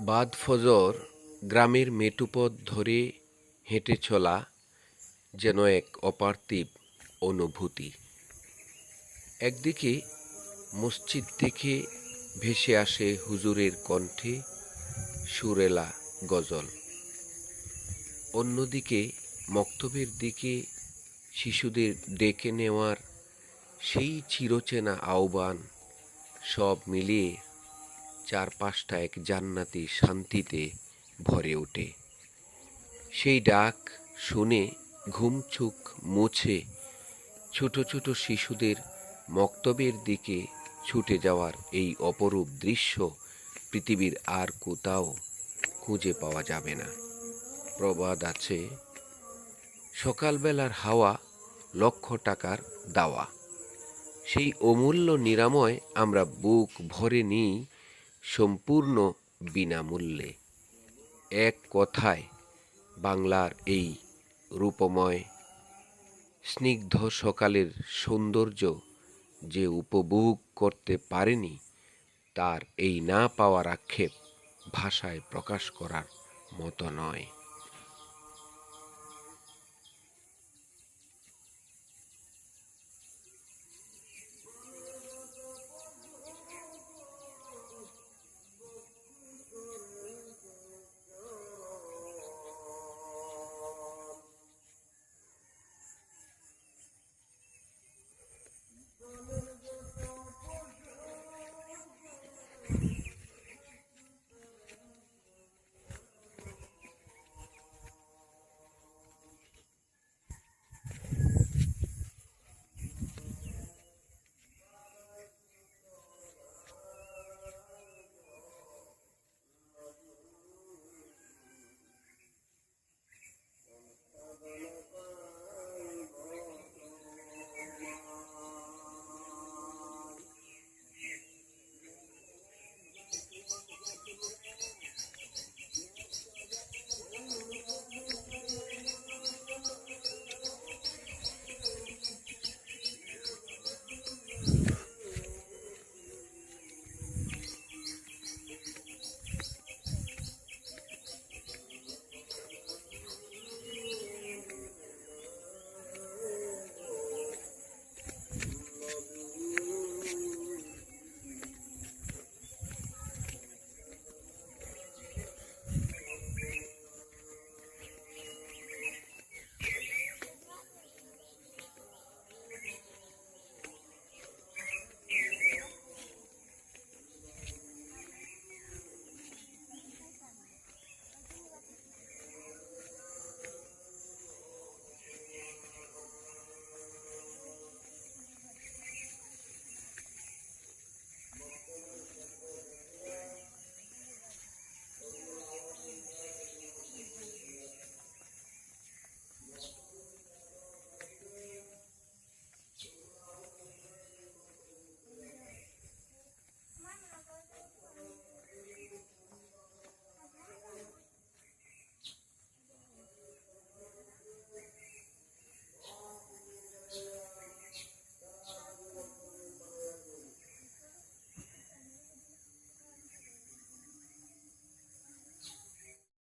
বাদ ফজর গ্রামের মেঠোপথ ধরে হেঁটে চলা যেন এক অপার্থিব অনুভূতি। একদিকে মসজিদ থেকে ভেসে আসে হুজুরের কণ্ঠে সুরেলা গজল, অন্যদিকে মক্তবের দিকে শিশুদের ডেকে নেওয়ার সেই চিরচেনা আহ্বান। সব মিলিয়ে চারপাশটা এক জান্নাতি শান্তিতে ভরে ওঠে। সেই ডাক শুনে ঘুমচোখ মুছে ছোট ছোট শিশুদের মক্তবের দিকে ছুটে যাওয়ার এই অপরূপ দৃশ্য পৃথিবীর আর কোথাও খুঁজে পাওয়া যাবে না। প্রবাদ আছে, সকালবেলার হাওয়া লক্ষ টাকার দাওয়া। সেই অমূল্য নিরাময় আমরা বুক ভরে নিই সম্পূর্ণ বিনামূল্যে। এক কথায়, বাংলার এই রূপময় স্নিগ্ধ সকালের সৌন্দর্য যে উপভোগ করতে পারেনি, তার এই না পাওয়ার আক্ষেপ ভাষায় প্রকাশ করার মতো নয়।